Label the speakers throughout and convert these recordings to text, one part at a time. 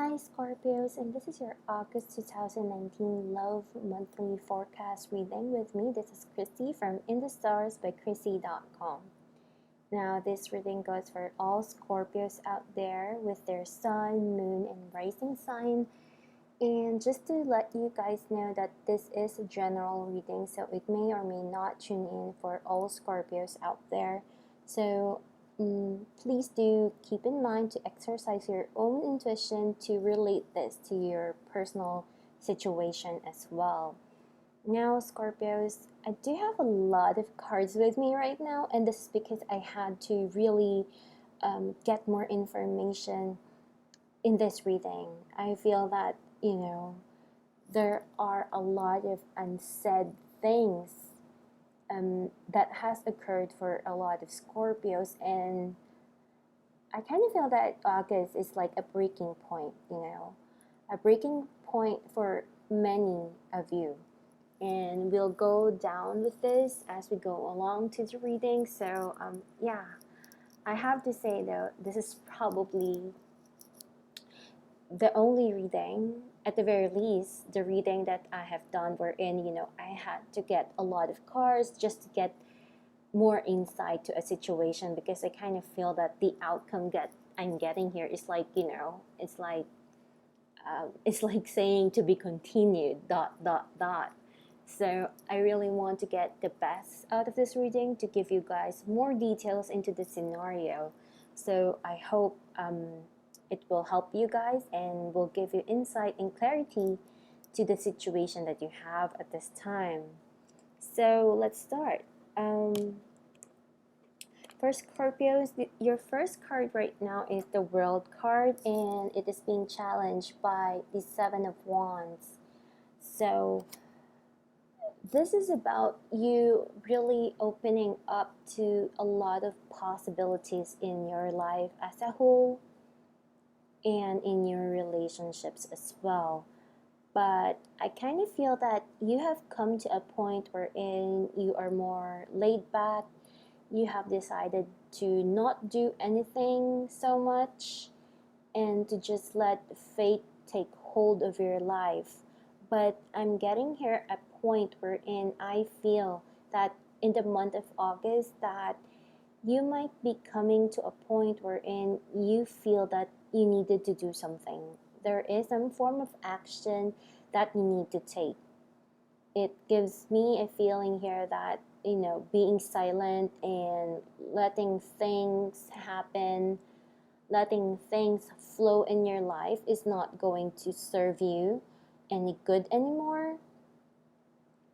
Speaker 1: Hi Scorpios, and this is your August 2019 Love Monthly Forecast reading with me. This is Krissy from In the Stars by Krissy.com. Now, this reading goes for all Scorpios out there with their sun, moon, and rising sign. And just to let you guys know that this is a general reading, so it may or may not tune in for all Scorpios out there. So please do keep in mind to exercise your own intuition to relate this to your personal situation as well. Now, Scorpios, I do have a lot of cards with me right now, and this is because I had to really get more information in this reading. I feel that, there are a lot of unsaid things that has occurred for a lot of Scorpios, and I kind of feel that August is like a breaking point, a breaking point for many of you. And we'll go down with this as we go along to the reading. So, yeah, I have to say though, this is probably the only reading, at the very least, the reading that I have done wherein, I had to get a lot of cards just to get more insight to a situation, because I kind of feel that the outcome that I'm getting here is like, it's like saying to be continued, dot, dot, dot. So I really want to get the best out of this reading to give you guys more details into the scenario. So I hope it will help you guys and will give you insight and clarity to the situation that you have at this time. So let's start. For Scorpios, your first card right now is the World card, and it is being challenged by the Seven of Wands. So this is about you really opening up to a lot of possibilities in your life as a whole and in your relationships as well. But I kind of feel that you have come to a point wherein you are more laid back. You have decided to not do anything so much and to just let fate take hold of your life. But I'm getting here a point wherein I feel that in the month of August that you might be coming to a point wherein you feel that you needed to do something. There is some form of action that you need to take. It gives me a feeling here that, being silent and letting things happen, letting things flow in your life is not going to serve you any good anymore.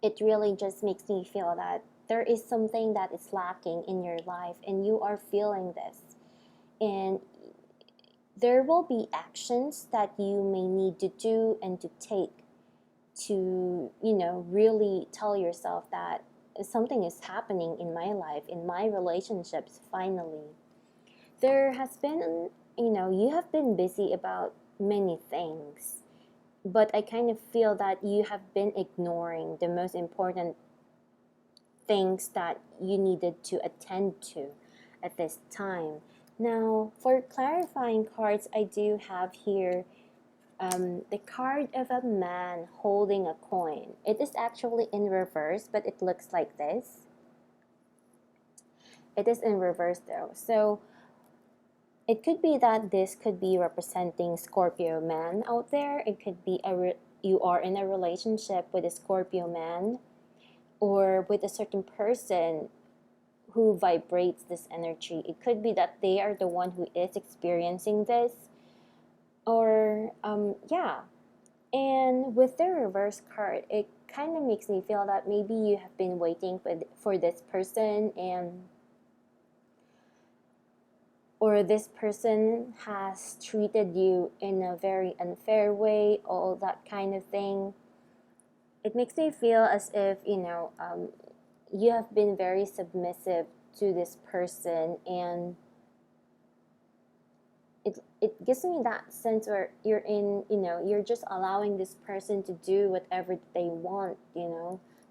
Speaker 1: It really just makes me feel that there is something that is lacking in your life and you are feeling this. And there will be actions that you may need to do and to take to, really tell yourself that something is happening in my life, in my relationships, finally. There has been, you have been busy about many things, but I kind of feel that you have been ignoring the most important things that you needed to attend to at this time. Now, for clarifying cards, I do have here the card of a man holding a coin. It is actually in reverse, but it looks like this. It is in reverse though. So it could be that this could be representing Scorpio man out there. It could be you are in a relationship with a Scorpio man or with a certain person who vibrates this energy. It could be that they are the one who is experiencing this. Or, yeah. And with the reverse card, it kind of makes me feel that maybe you have been waiting for this person, or this person has treated you in a very unfair way, all that kind of thing. It makes me feel as if, you have been very submissive to this person, and it gives me that sense where you're you're just allowing this person to do whatever they want,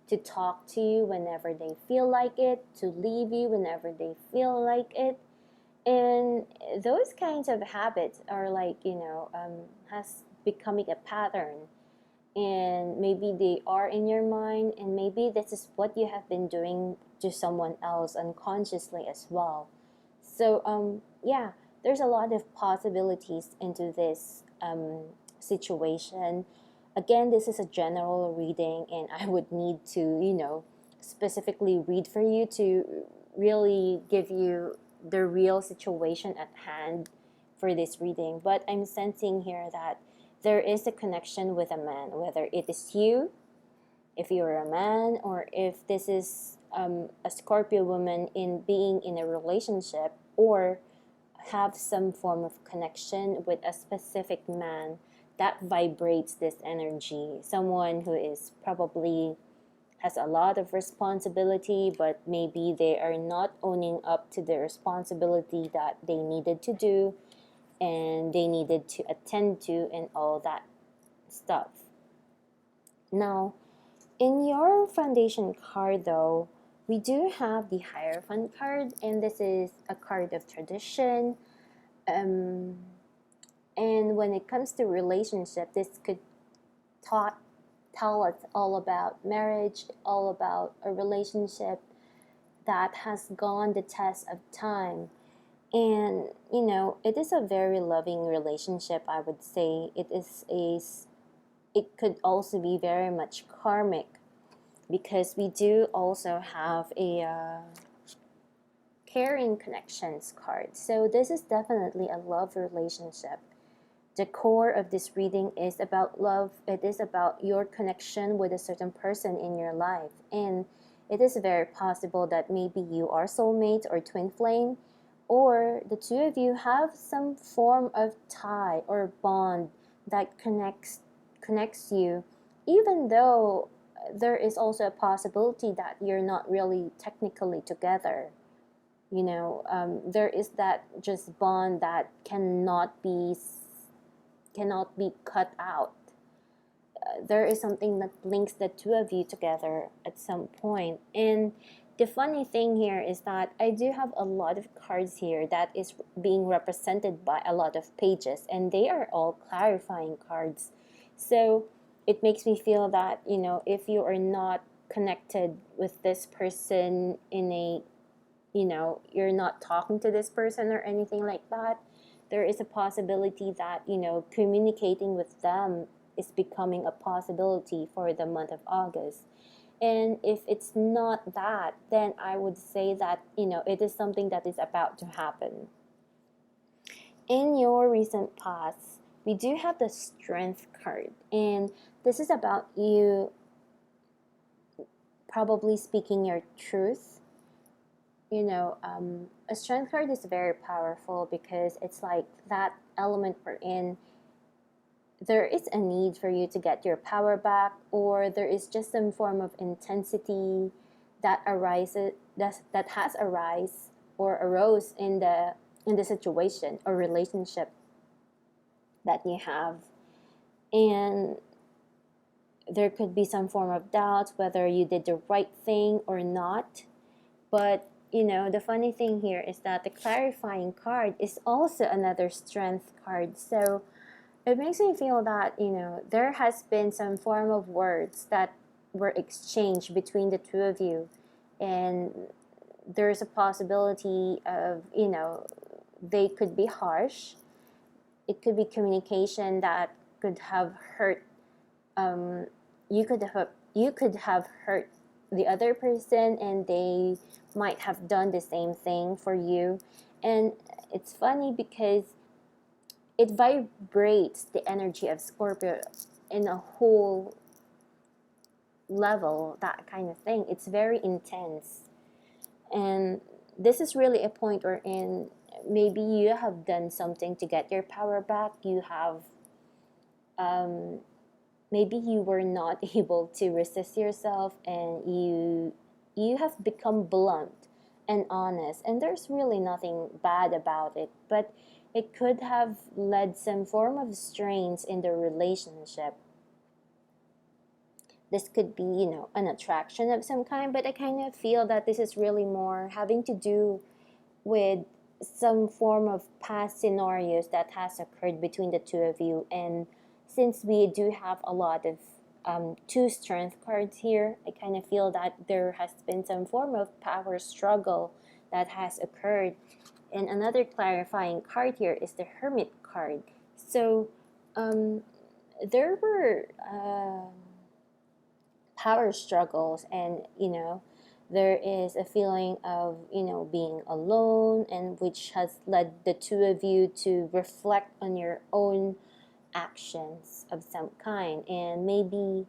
Speaker 1: to talk to you whenever they feel like it, to leave you whenever they feel like it. And those kinds of habits are like, has becoming a pattern, and maybe they are in your mind, and maybe this is what you have been doing to someone else unconsciously as well. So yeah, there's a lot of possibilities into this situation. Again, this is a general reading, and I would need to, specifically read for you to really give you the real situation at hand for this reading. But I'm sensing here that there is a connection with a man, whether it is you, if you're a man, or if this is a Scorpio woman in being in a relationship, or have some form of connection with a specific man that vibrates this energy. Someone who is probably has a lot of responsibility, but maybe they are not owning up to the responsibility that they needed to do and they needed to attend to and all that stuff. Now, in your foundation card though, we do have the Hierophant card, and this is a card of tradition. And when it comes to relationship, this could tell us all about marriage, all about a relationship that has gone the test of time. And it is a very loving relationship, I would say. It could also be very much karmic, because we do also have a caring connections card. So this is definitely a love relationship. The core of this reading is about love. It is about your connection with a certain person in your life. And it is very possible that maybe you are soulmate or twin flame, or the two of you have some form of tie or bond that connects you, even though there is also a possibility that you're not really technically together. There is that just bond that cannot be cut out. There is something that links the two of you together at some point. And the funny thing here is that I do have a lot of cards here that is being represented by a lot of pages, and they are all clarifying cards. So it makes me feel that, if you are not connected with this person in a, you're not talking to this person or anything like that, there is a possibility that, communicating with them is becoming a possibility for the month of August. And if it's not that, then I would say that, it is something that is about to happen. In your recent past, we do have the Strength card. And this is about you probably speaking your truth. A Strength card is very powerful because it's like that element we're in. There is a need for you to get your power back, or there is just some form of intensity that has arose or arose in the situation or relationship that you have. And there could be some form of doubt whether you did the right thing or not. But the funny thing here is that the clarifying card is also another Strength card. So it makes me feel that, there has been some form of words that were exchanged between the two of you. And there's a possibility of, they could be harsh. It could be communication that could have hurt. You could have hurt the other person, and they might have done the same thing for you. And it's funny because it vibrates the energy of Scorpio in a whole level, that kind of thing. It's very intense. And this is really a point wherein maybe you have done something to get your power back. You have, maybe you were not able to resist yourself, and you have become blunt and honest. And there's really nothing bad about it. But it could have led some form of strains in the relationship. This could be, an attraction of some kind, but I kind of feel that this is really more having to do with some form of past scenarios that has occurred between the two of you. And since we do have a lot of two strength cards here, I kind of feel that there has been some form of power struggle that has occurred. And another clarifying card here is the Hermit card. So there were power struggles, and there is a feeling of being alone, and which has led the two of you to reflect on your own actions of some kind. And maybe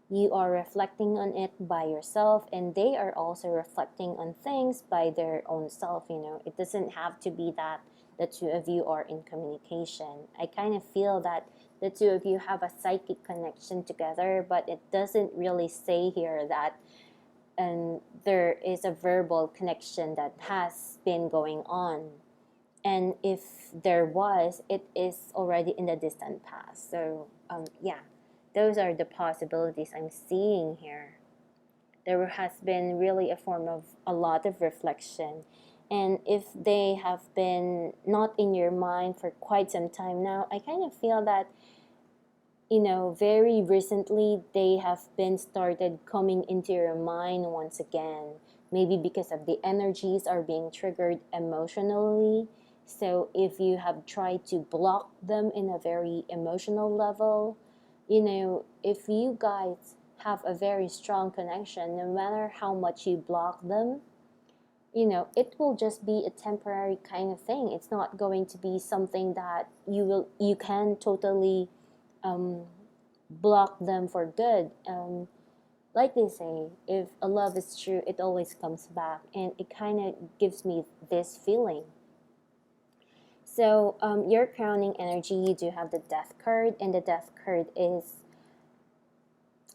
Speaker 1: you are reflecting on it by yourself, and they are also reflecting on things by their own self. It doesn't have to be that the two of you are in communication. I kind of feel that the two of you have a psychic connection together, but it doesn't really say here that there is a verbal connection that has been going on. And if there was, it is already in the distant past. So yeah, those are the possibilities I'm seeing here. There has been really a form of a lot of reflection. And if they have been not in your mind for quite some time now, I kind of feel that very recently they have been started coming into your mind once again. Maybe because of the energies are being triggered emotionally. So if you have tried to block them in a very emotional level, if you guys have a very strong connection, no matter how much you block them, it will just be a temporary kind of thing. It's not going to be something that you can totally block them for good. Like they say, if a love is true, it always comes back, and it kind of gives me this feeling. So your crowning energy, you do have the Death card, and the Death card is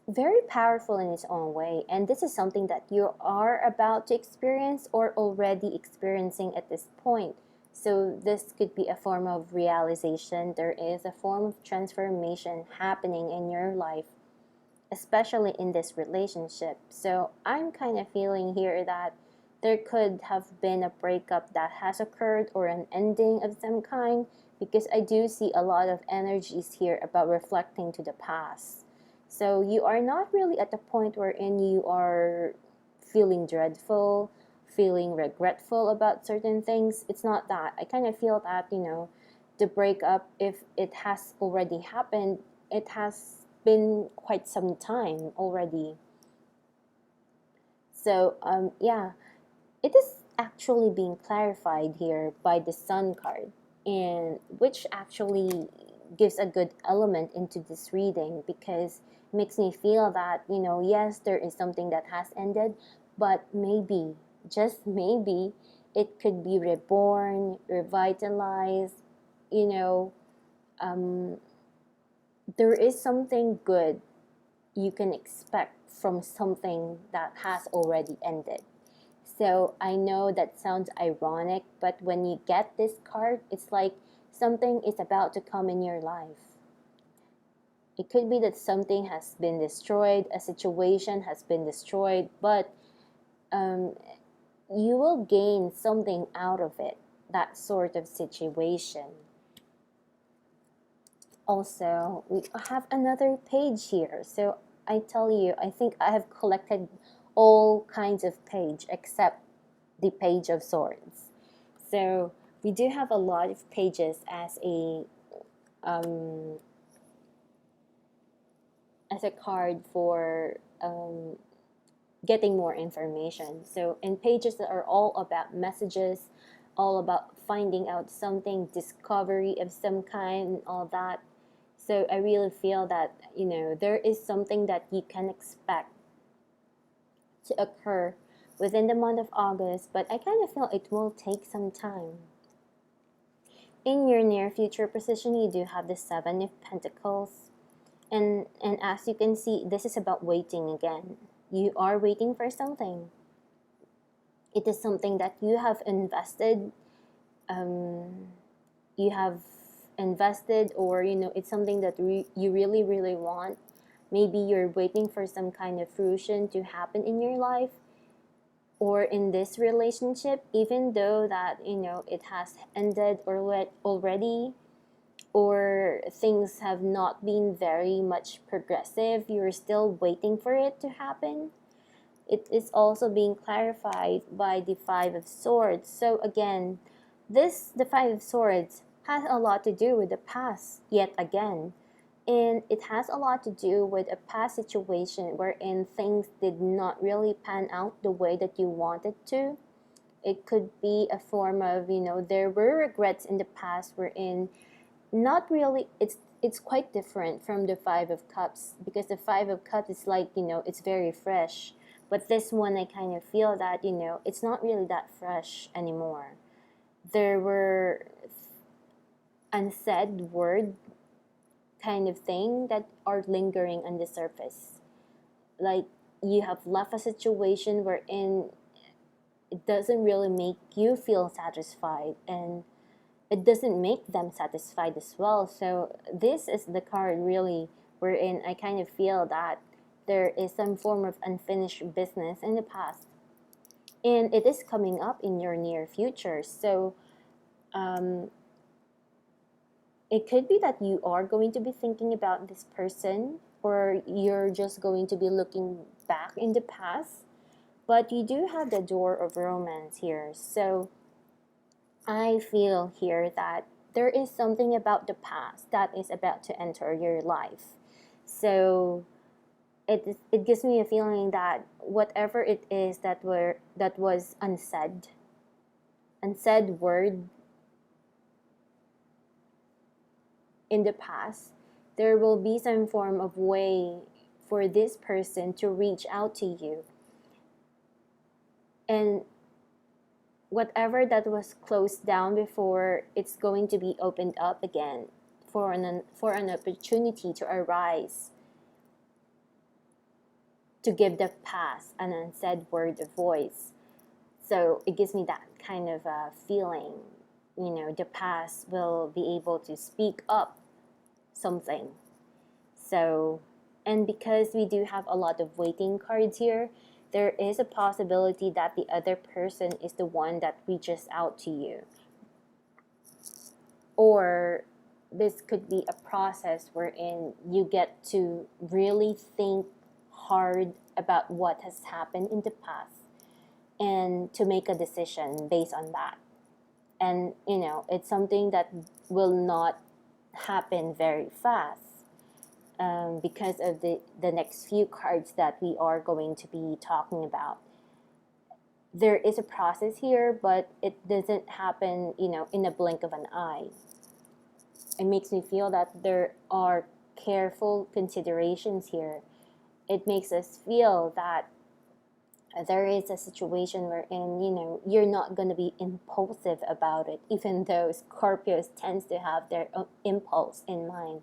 Speaker 1: very powerful in its own way, and this is something that you are about to experience or already experiencing at this point. So this could be a form of realization. There is a form of transformation happening in your life, especially in this relationship. So I'm kind of feeling here that there could have been a breakup that has occurred, or an ending of some kind, because I do see a lot of energies here about reflecting to the past. So you are not really at the point wherein you are feeling dreadful, feeling regretful about certain things. It's not that. I kind of feel that, the breakup, if it has already happened, it has been quite some time already. So, yeah, it is actually being clarified here by the Sun card, and which actually gives a good element into this reading, because it makes me feel that, yes, there is something that has ended, but maybe, just maybe, it could be reborn, revitalized. There is something good you can expect from something that has already ended. So I know that sounds ironic, but when you get this card, it's like something is about to come in your life. It could be that something has been destroyed, a situation has been destroyed, but you will gain something out of it, that sort of situation. Also, we have another page here. So I tell you, I think I have collected all kinds of page except the Page of Swords. So we do have a lot of pages as a card for getting more information. So in pages that are all about messages, all about finding out something, discovery of some kind, and all that. So I really feel that, there is something that you can expect to occur within the month of August, but I kind of feel it will take some time. In your near future position, you do have the Seven of Pentacles. And as you can see, this is about waiting again. You are waiting for something. It is something that you have invested. Or it's something that you really, really want. Maybe you're waiting for some kind of fruition to happen in your life. or in this relationship, even though that it has ended or already, or things have not been very much progressive, you're still waiting for it to happen. It is also being clarified by the Five of Swords. So again, the Five of Swords has a lot to do with the past yet again. And it has a lot to do with a past situation wherein things did not really pan out the way that you wanted to. It could be a form of, there were regrets in the past wherein not really, it's quite different from the Five of Cups, because the Five of Cups is like, it's very fresh. But this one, I kind of feel that, it's not really that fresh anymore. There were unsaid word kind of thing that are lingering on the surface. Like, you have left a situation wherein it doesn't really make you feel satisfied, and it doesn't make them satisfied as well. So this is the card really wherein I kind of feel that there is some form of unfinished business in the past, and it is coming up in your near future. So it could be that you are going to be thinking about this person, or you're just going to be looking back in the past, but you do have the door of romance here. So I feel here that there is something about the past that is about to enter your life. So it gives me a feeling that whatever it is that was unsaid word in the past, there will be some form of way for this person to reach out to you, and whatever that was closed down before, it's going to be opened up again for an opportunity to arise, to give the past an unsaid word of voice. So it gives me that kind of a feeling, the past will be able to speak up something. So, and because we do have a lot of waiting cards here, there is a possibility that the other person is the one that reaches out to you. Or this could be a process wherein you get to really think hard about what has happened in the past and to make a decision based on that. And, it's something that will not happen very fast. Because of the next few cards that we are going to be talking about. There is a process here, but it doesn't happen, in a blink of an eye. It makes me feel that there are careful considerations here. It makes us feel that there is a situation wherein, you're not going to be impulsive about it, even though Scorpios tends to have their own impulse in mind.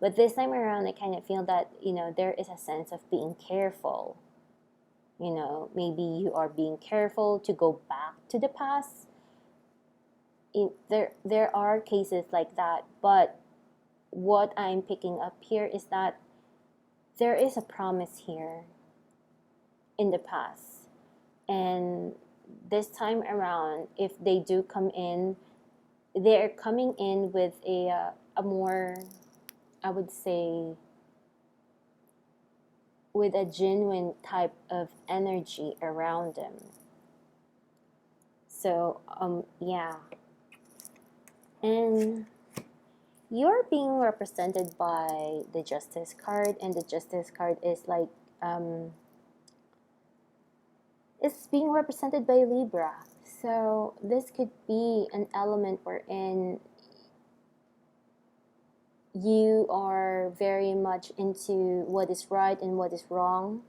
Speaker 1: But this time around, I kind of feel that, there is a sense of being careful. Maybe you are being careful to go back to the past. There are cases like that, but what I'm picking up here is that there is a promise here in the past. And this time around, if they do come in, they're coming in with a more, I would say, with a genuine type of energy around them. So, yeah. And you're being represented by the Justice card, and the Justice card is like, it's being represented by Libra. So, this could be an element wherein you are very much into what is right and what is wrong.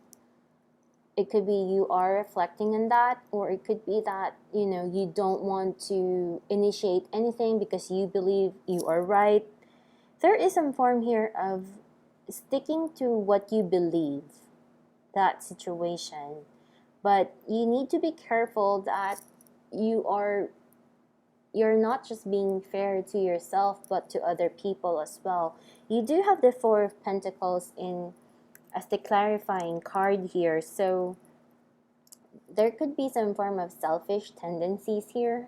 Speaker 1: It could be you are reflecting on that, or it could be that, you don't want to initiate anything because you believe you are right. There is some form here of sticking to what you believe, that situation. But you need to be careful that you're not just being fair to yourself, but to other people as well. You do have the Four of Pentacles as the clarifying card here. So there could be some form of selfish tendencies here,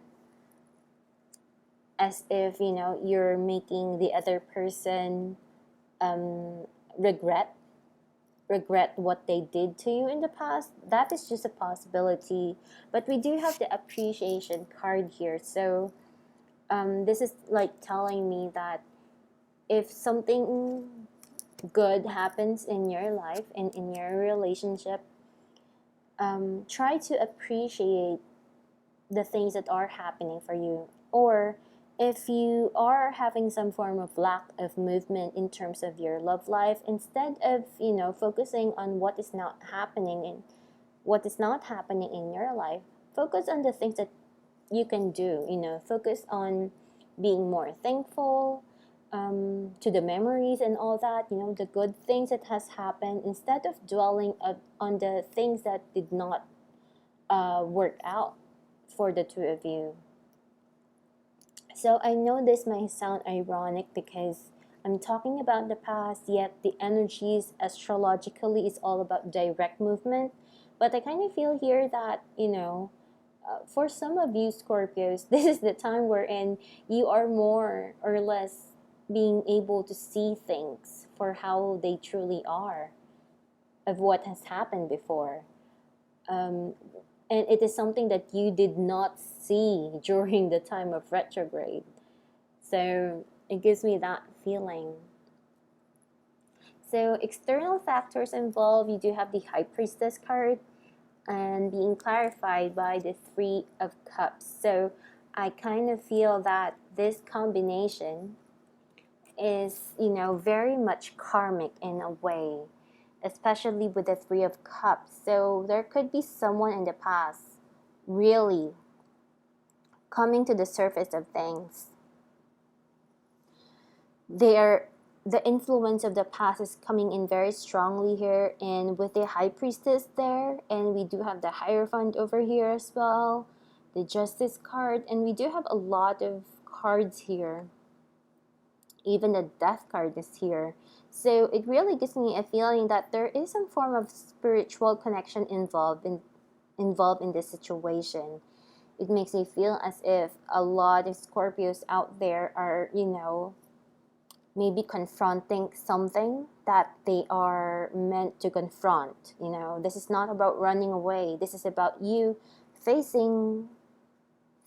Speaker 1: as if, you know, you're making the other person um, regret what they did to you in the past. That is just a possibility. But we do have the appreciation card here. So this is like telling me that if something good happens in your life and in your relationship, try to appreciate the things that are happening for you. Or if you are having some form of lack of movement in terms of your love life, instead of, you know, focusing on what is not happening in your life, focus on the things that you can do. You know, focus on being more thankful to the memories and all that, you know, the good things that has happened, instead of dwelling on the things that did not work out for the two of you. So I know this might sound ironic because I'm talking about the past, yet the energies astrologically is all about direct movement. But I kind of feel here that, you know, for some of you Scorpios, this is the time wherein you are more or less being able to see things for how they truly are, of what has happened before. Um, and it is something that you did not see during the time of retrograde. So it gives me that feeling. So external factors involved, you do have the High Priestess card and being clarified by the Three of Cups. So I kind of feel that this combination is, you know, very much karmic in a way, especially with the Three of Cups. So there could be someone in the past really coming to the surface of things. The influence of the past is coming in very strongly here, and with the High Priestess there, and we do have the Hierophant over here as well, the Justice card, and we do have a lot of cards here. Even the Death card is here. So it really gives me a feeling that there is some form of spiritual connection involved in this situation. It makes me feel as if a lot of Scorpios out there are, you know, maybe confronting something that they are meant to confront. You know, this is not about running away. This is about you facing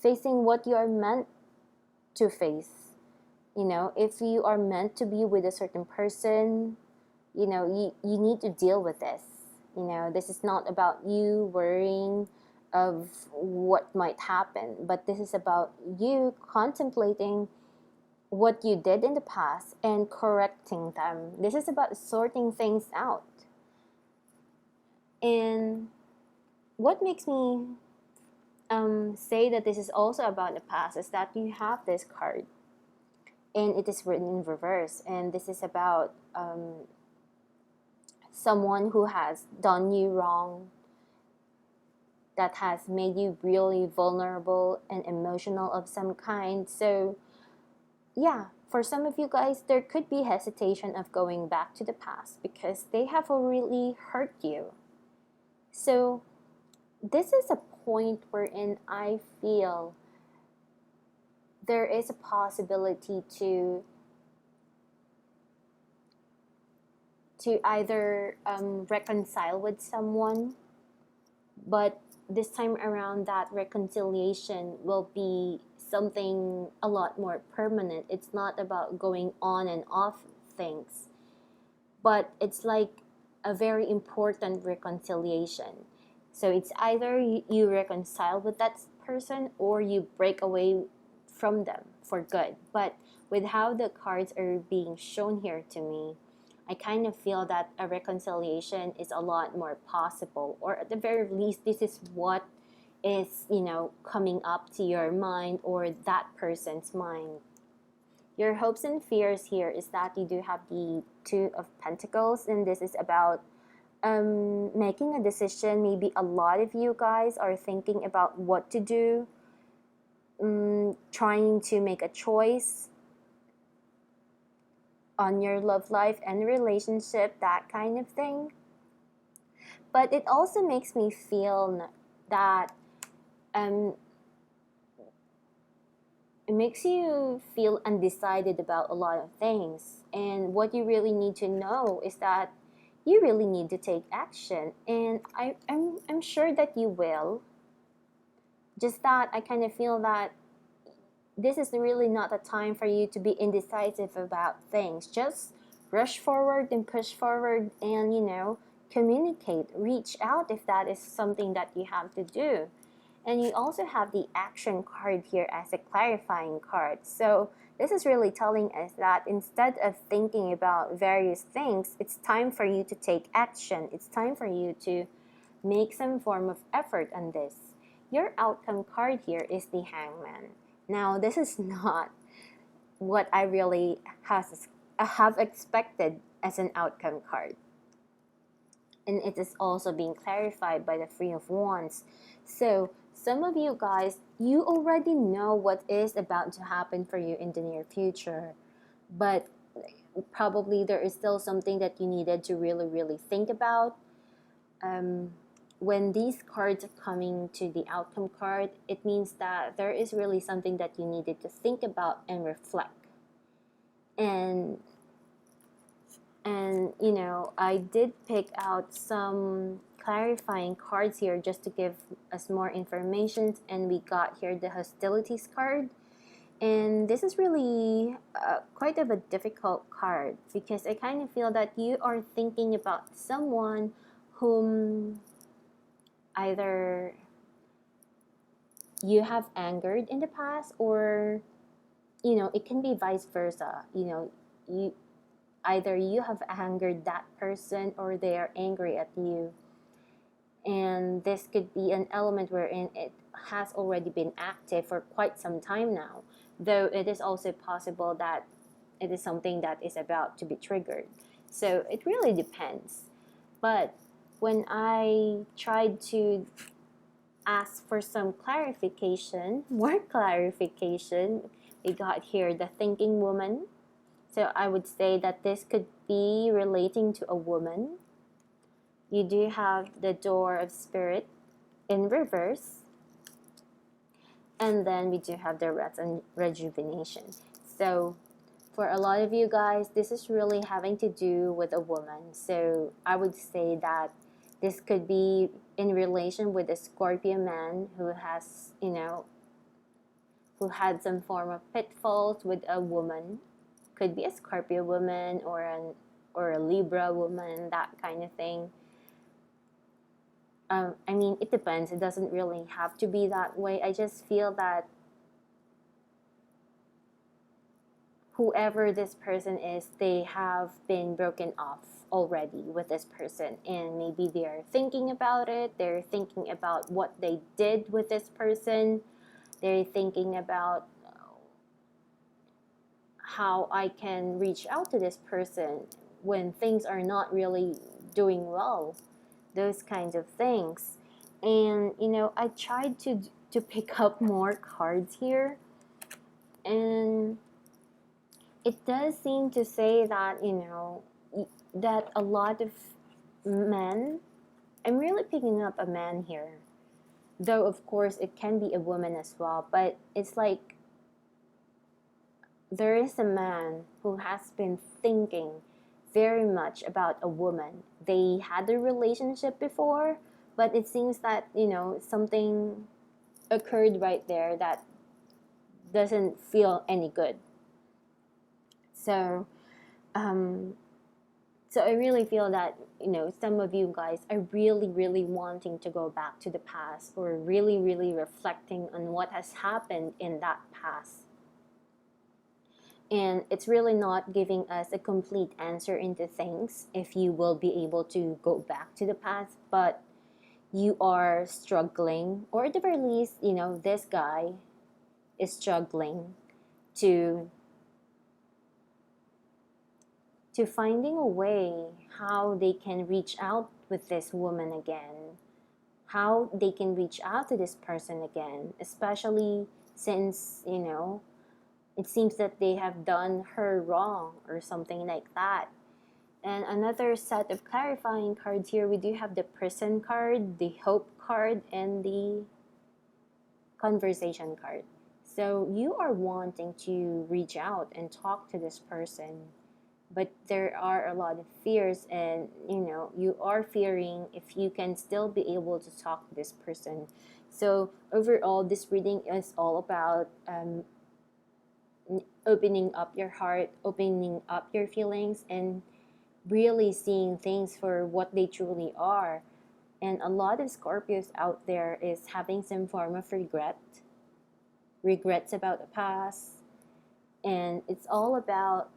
Speaker 1: what you are meant to face. You know, if you are meant to be with a certain person, you know, you need to deal with this. You know, this is not about you worrying of what might happen, but this is about you contemplating what you did in the past and correcting them. This is about sorting things out. And what makes me say that this is also about the past is that you have this card and it is written in reverse, and this is about someone who has done you wrong, that has made you really vulnerable and emotional of some kind. So yeah, for some of you guys, there could be hesitation of going back to the past because they have really hurt you. So this is a point wherein I feel there is a possibility to either reconcile with someone, but this time around that reconciliation will be something a lot more permanent. It's not about going on and off things, but it's like a very important reconciliation. So it's either you reconcile with that person or you break away from them for good. But with how the cards are being shown here to me, I kind of feel that a reconciliation is a lot more possible, or at the very least, this is what is, you know, coming up to your mind or that person's mind. Your hopes and fears here is that you do have the Two of Pentacles, and this is about making a decision. Maybe a lot of you guys are thinking about what to do, trying to make a choice on your love life and relationship, that kind of thing. But it also makes me feel that um, it makes you feel undecided about a lot of things. And what you really need to know is that you really need to take action. And I'm sure that you will. Just that I kind of feel that this is really not a time for you to be indecisive about things. Just rush forward and push forward and, communicate, reach out if that is something that you have to do. And you also have the action card here as a clarifying card. So this is really telling us that instead of thinking about various things, it's time for you to take action. It's time for you to make some form of effort on this. Your outcome card here is the Hangman. Now, this is not what I really have expected as an outcome card. And it is also being clarified by the Three of Wands. So, some of you guys, you already know what is about to happen for you in the near future. But probably there is still something that you needed to really, really think about. When these cards are coming to the outcome card, it means that there is really something that you needed to think about and reflect. And I did pick out some clarifying cards here just to give us more information, and we got here the hostilities card. And this is really quite of a difficult card because I kind of feel that you are thinking about someone whom either you have angered in the past, or it can be vice versa. You either you have angered that person or they are angry at you, and this could be an element wherein it has already been active for quite some time now, though it is also possible that it is something that is about to be triggered. So it really depends. But when I tried to ask for some clarification, more clarification, we got here the thinking woman. So I would say that this could be relating to a woman. You do have the door of spirit in reverse. And then we do have the rest and rejuvenation. So for a lot of you guys, this is really having to do with a woman. So I would say that this could be in relation with a Scorpio man who has, who had some form of pitfalls with a woman. Could be a Scorpio woman or a Libra woman, that kind of thing. I mean, it depends. It doesn't really have to be that way. I just feel that whoever this person is, they have been broken off already with this person, and maybe they are thinking about it. They're thinking about what they did with this person. They're thinking about how I can reach out to this person when things are not really doing well, those kinds of things. And I tried to pick up more cards here, and it does seem to say that that a lot of men, I'm really picking up a man here, though of course it can be a woman as well, but it's like there is a man who has been thinking very much about a woman. They had a relationship before, but it seems that something occurred right there that doesn't feel any good. So so I really feel that some of you guys are really, really wanting to go back to the past, or really, really reflecting on what has happened in that past. And it's really not giving us a complete answer into things if you will be able to go back to the past, but you are struggling, or at the very least, this guy is struggling to finding a way how they can reach out with this woman again, how they can reach out to this person again, especially since, it seems that they have done her wrong or something like that. And another set of clarifying cards here, we do have the Prison card, the Hope card and the conversation card. So you are wanting to reach out and talk to this person, but there are a lot of fears, and you are fearing if you can still be able to talk to this person. So overall, this reading is all about opening up your heart, opening up your feelings, and really seeing things for what they truly are. And a lot of Scorpios out there is having some form of regrets about the past. And it's all about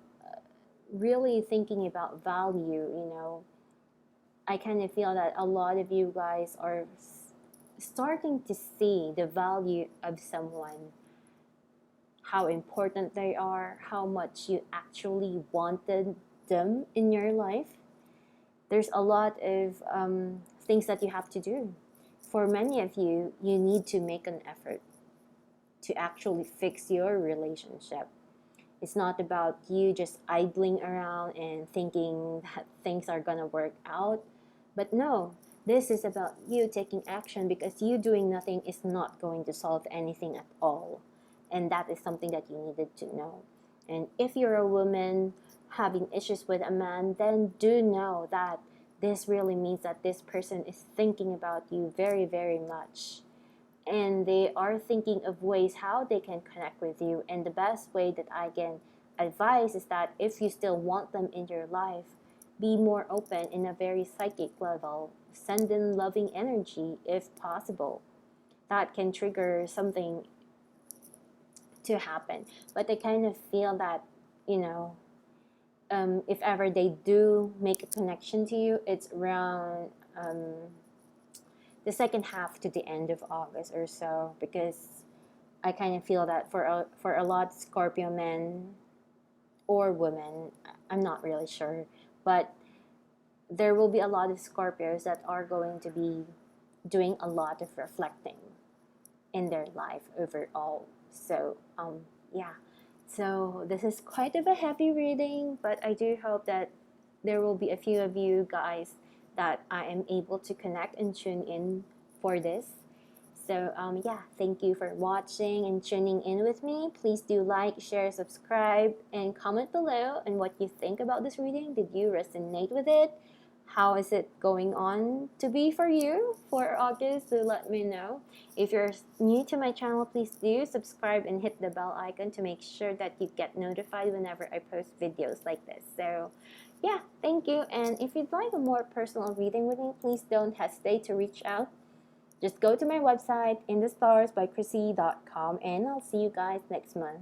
Speaker 1: really thinking about value. I kind of feel that a lot of you guys are starting to see the value of someone, how important they are, how much you actually wanted them in your life. There's a lot of things that you have to do. For many of you, you need to make an effort to actually fix your relationship. It's not about you just idling around and thinking that things are gonna work out. But no, this is about you taking action, because you doing nothing is not going to solve anything at all. And that is something that you needed to know. And if you're a woman having issues with a man, then do know that this really means that this person is thinking about you very, very much. And they are thinking of ways how they can connect with you. And the best way that I can advise is that if you still want them in your life, be more open in a very psychic level. Send in loving energy if possible. That can trigger something to happen. But I kind of feel that, if ever they do make a connection to you, it's around the second half to the end of August or so, because I kind of feel that for a lot of Scorpio men or women, I'm not really sure, but there will be a lot of Scorpios that are going to be doing a lot of reflecting in their life overall. So yeah, so this is quite of a heavy reading, but I do hope that there will be a few of you guys that I am able to connect and tune in for this. So yeah, thank you for watching and tuning in with me. Please do like, share, subscribe, and comment below on what you think about this reading. Did you resonate with it? How is it going on to be for you for August? So let me know. If you're new to my channel, please do subscribe and hit the bell icon to make sure that you get notified whenever I post videos like this. So yeah, thank you. And if you'd like a more personal reading with me, please don't hesitate to reach out. Just go to my website, inthestars by Krissy.com, and I'll see you guys next month.